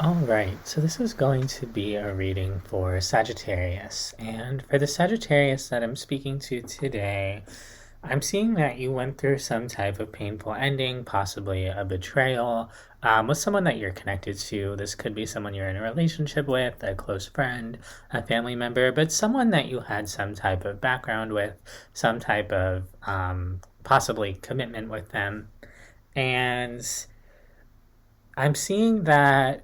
All right, so this is going to be a reading for Sagittarius. And for the Sagittarius that I'm speaking to today, I'm seeing that you went through some type of painful ending, possibly a betrayal, with someone that you're connected to. This could be someone you're in a relationship with, a close friend, a family member, but someone that you had some type of background with, some type of possibly commitment with them. And I'm seeing that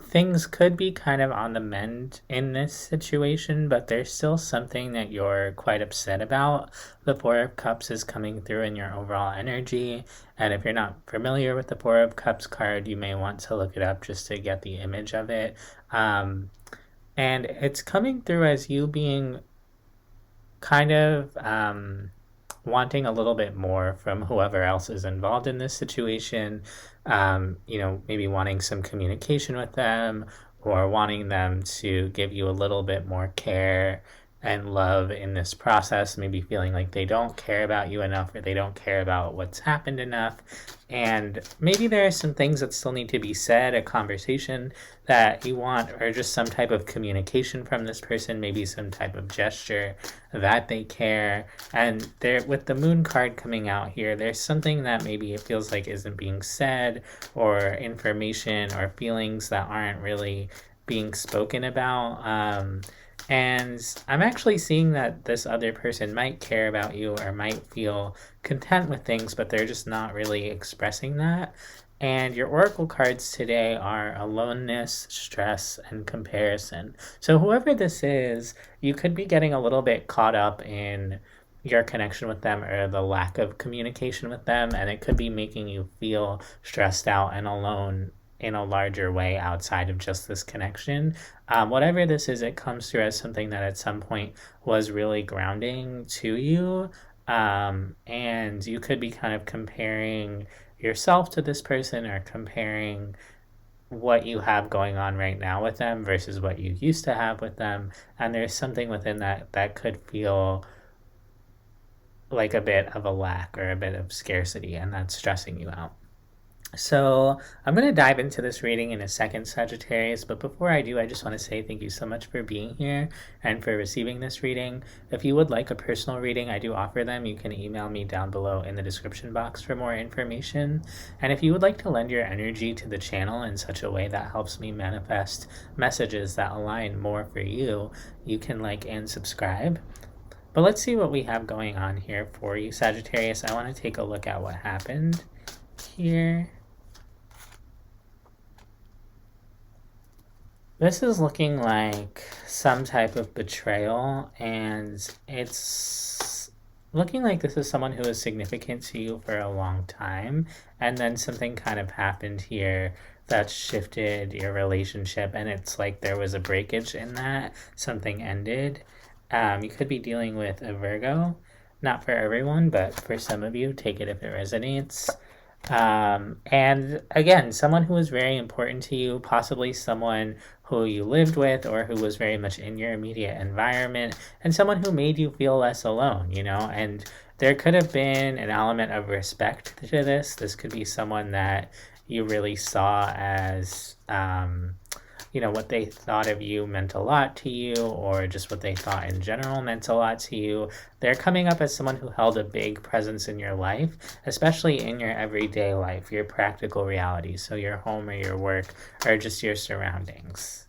things could be kind of on the mend in this situation, but there's still something that you're quite upset about. The Four of Cups is coming through in your overall energy, and if you're not familiar with the Four of Cups card, you may want to look it up just to get the image of it. And it's coming through as you being kind of wanting a little bit more from whoever else is involved in this situation. Maybe wanting some communication with them or wanting them to give you a little bit more care and love in this process, maybe feeling like they don't care about you enough or they don't care about what's happened enough. And maybe there are some things that still need to be said, a conversation that you want, or just some type of communication from this person, maybe some type of gesture that they care. And there, with the moon card coming out here, there's something that maybe it feels like isn't being said, or information or feelings that aren't really being spoken about. And I'm actually seeing that this other person might care about you or might feel content with things, but they're just not really expressing that. And your oracle cards today are aloneness, stress, and comparison. So whoever this is, you could be getting a little bit caught up in your connection with them or the lack of communication with them, and it could be making you feel stressed out and alone in a larger way outside of just this connection. Whatever this is, it comes through as something that at some point was really grounding to you. And you could be kind of comparing yourself to this person or comparing what you have going on right now with them versus what you used to have with them. And there's something within that that could feel like a bit of a lack or a bit of scarcity, and that's stressing you out. So I'm going to dive into this reading in a second, Sagittarius, but before I do, I just want to say thank you so much for being here and for receiving this reading. If you would like a personal reading, I do offer them. You can email me down below in the description box for more information. And if you would like to lend your energy to the channel in such a way that helps me manifest messages that align more for you, you can like and subscribe. But let's see what we have going on here for you, Sagittarius. I want to take a look at what happened here. This is looking like some type of betrayal, and it's looking like this is someone who is significant to you for a long time, and then something kind of happened here that shifted your relationship, and it's like there was a breakage in that. Something ended. You could be dealing with a Virgo. Not for everyone, but for some of you, take it if it resonates. And again, someone who was very important to you, possibly someone who you lived with or who was very much in your immediate environment, and someone who made you feel less alone, and there could have been an element of respect to this. This could be someone that you really saw as, what they thought of you meant a lot to you, or just what they thought in general meant a lot to you. They're coming up as someone who held a big presence in your life, especially in your everyday life, your practical reality, so your home or your work or just your surroundings.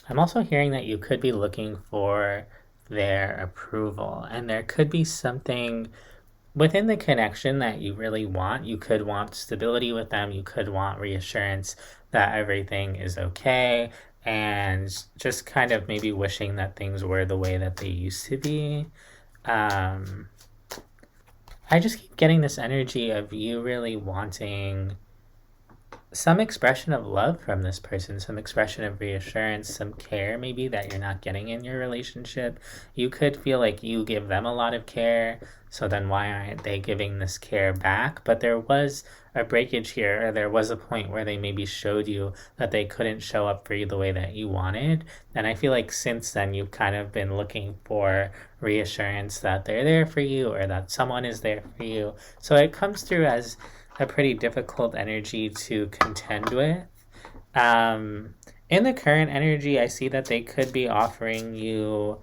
I'm also hearing that you could be looking for their approval, and there could be something within the connection that you really want. You could want stability with them. You could want reassurance that everything is okay, and just kind of maybe wishing that things were the way that they used to be. I just keep getting this energy of you really wanting some expression of love from this person, some expression of reassurance, some care maybe that you're not getting in your relationship. You could feel like you give them a lot of care, so then why aren't they giving this care back? But there was a breakage here, or there was a point where they maybe showed you that they couldn't show up for you the way that you wanted. And I feel like since then you've kind of been looking for reassurance that they're there for you or that someone is there for you. So it comes through as a pretty difficult energy to contend with. Um, in the current energy, I see that they could be offering you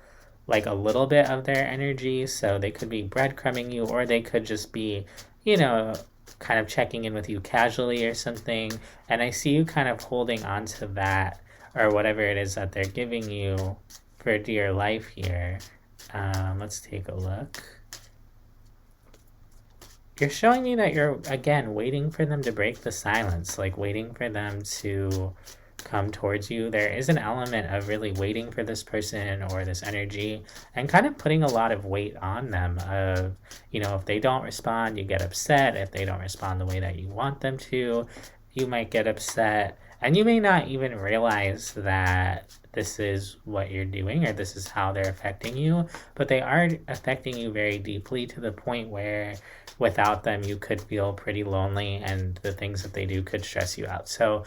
like a little bit of their energy. So they could be breadcrumbing you, or they could just be, you know, kind of checking in with you casually or something. And I see you kind of holding on to that or whatever it is that they're giving you for dear life here. Let's take a look. You're showing me that you're, again, waiting for them to break the silence, like waiting for them to come towards you. There is an element of really waiting for this person or this energy and kind of putting a lot of weight on them of, you know, if they don't respond, you get upset. If they don't respond the way that you want them to, you might get upset. And you may not even realize that this is what you're doing or this is how they're affecting you, but they are affecting you very deeply to the point where without them you could feel pretty lonely and the things that they do could stress you out. So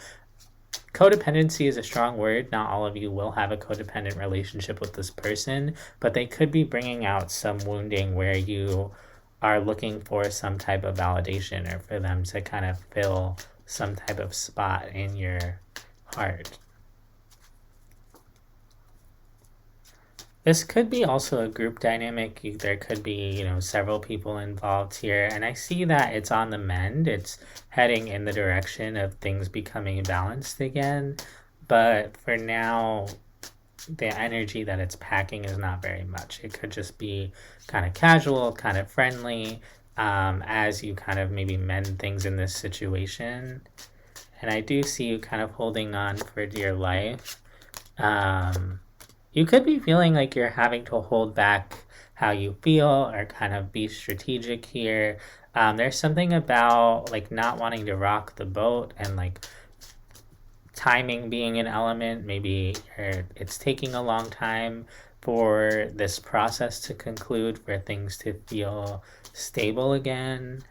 codependency is a strong word. Not all of you will have a codependent relationship with this person, but they could be bringing out some wounding where you are looking for some type of validation or for them to kind of fill some type of spot in your heart. This could be also a group dynamic. There could be, you know, several people involved here. And I see that it's on the mend. It's heading in the direction of things becoming balanced again. But for now, the energy that it's packing is not very much. It could just be kind of casual, kind of friendly, as you kind of maybe mend things in this situation. And I do see you kind of holding on for dear life. You could be feeling like you're having to hold back how you feel or kind of be strategic here. There's something about like not wanting to rock the boat and like timing being an element. Maybe it's taking a long time for this process to conclude, for things to feel stable again.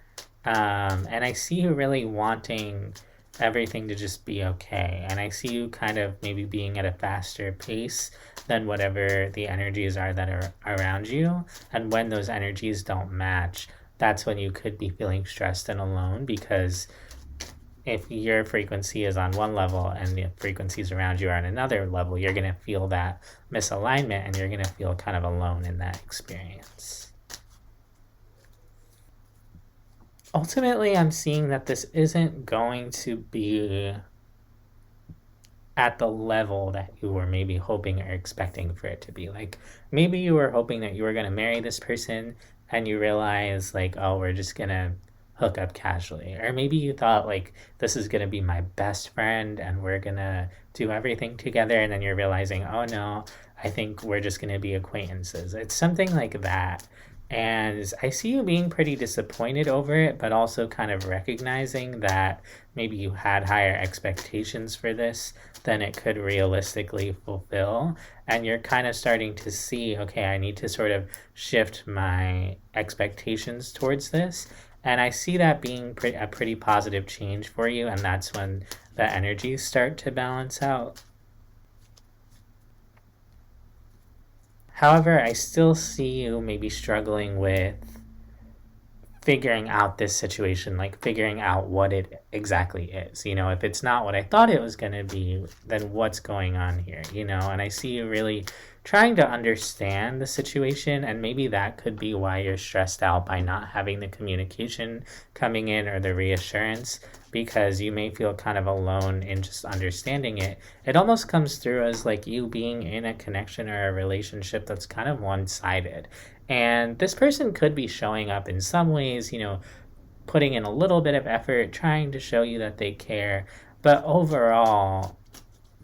And I see you really wanting everything to just be okay. And I see you kind of maybe being at a faster pace than whatever the energies are that are around you. And when those energies don't match, that's when you could be feeling stressed and alone, because if your frequency is on one level and the frequencies around you are on another level, you're going to feel that misalignment and you're going to feel kind of alone in that experience. Ultimately, I'm seeing that this isn't going to be at the level that you were maybe hoping or expecting for it to be. Like maybe you were hoping that you were going to marry this person and you realize like, oh, we're just going to hook up casually. Or maybe you thought like, this is going to be my best friend and we're going to do everything together. And then you're realizing, oh no, I think we're just going to be acquaintances. It's something like that. And I see you being pretty disappointed over it, but also kind of recognizing that maybe you had higher expectations for this than it could realistically fulfill. And you're kind of starting to see, okay, I need to sort of shift my expectations towards this. And I see that being a pretty positive change for you. And that's when the energies start to balance out. However, I still see you maybe struggling with figuring out this situation, like figuring out what it exactly is. You know, if it's not what I thought it was going to be, then what's going on here, you know? And I see you really trying to understand the situation, and maybe that could be why you're stressed out by not having the communication coming in or the reassurance, because you may feel kind of alone in just understanding it. It almost comes through as like you being in a connection or a relationship that's kind of one-sided. And this person could be showing up in some ways, you know, putting in a little bit of effort, trying to show you that they care. But overall,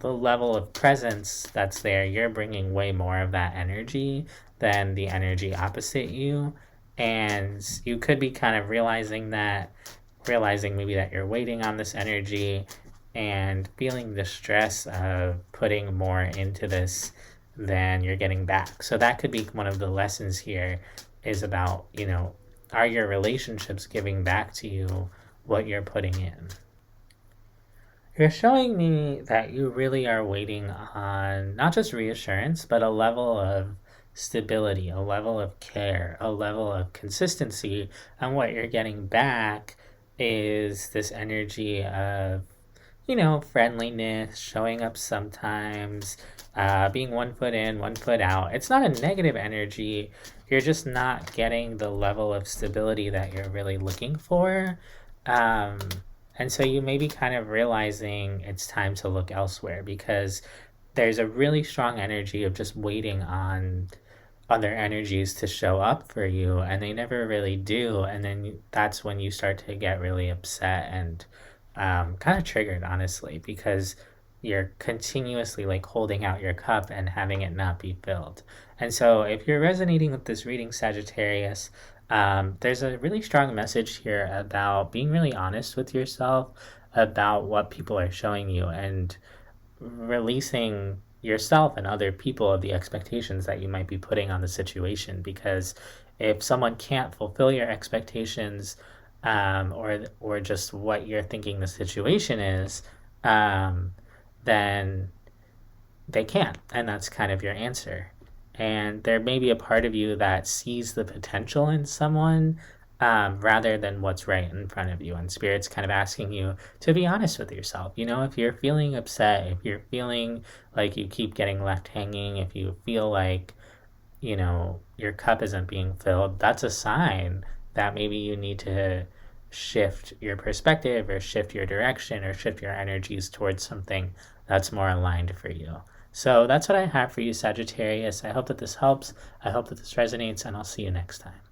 the level of presence that's there, you're bringing way more of that energy than the energy opposite you. And you could be kind of realizing maybe that you're waiting on this energy and feeling the stress of putting more into this than you're getting back. So that could be one of the lessons here, is about, you know, are your relationships giving back to you what you're putting in? You're showing me that you really are waiting on not just reassurance, but a level of stability, a level of care, a level of consistency, and what you're getting back is this energy of, friendliness, showing up sometimes, being 1 foot in, 1 foot out. It's not a negative energy. You're just not getting the level of stability that you're really looking for. Um, and so you may be kind of realizing it's time to look elsewhere because there's a really strong energy of just waiting on other energies to show up for you, and they never really do. And then that's when you start to get really upset and kind of triggered, honestly, because you're continuously like holding out your cup and having it not be filled. And so if you're resonating with this reading, Sagittarius, there's a really strong message here about being really honest with yourself about what people are showing you, and releasing yourself and other people of the expectations that you might be putting on the situation. Because if someone can't fulfill your expectations, or just what you're thinking the situation is, then they can't, and that's kind of your answer. And there may be a part of you that sees the potential in someone, rather than what's right in front of you. And Spirit's kind of asking you to be honest with yourself. If you're feeling upset, if you're feeling like you keep getting left hanging, if you feel like, your cup isn't being filled, that's a sign that maybe you need to shift your perspective or shift your direction or shift your energies towards something that's more aligned for you. So that's what I have for you, Sagittarius. I hope that this helps. I hope that this resonates, and I'll see you next time.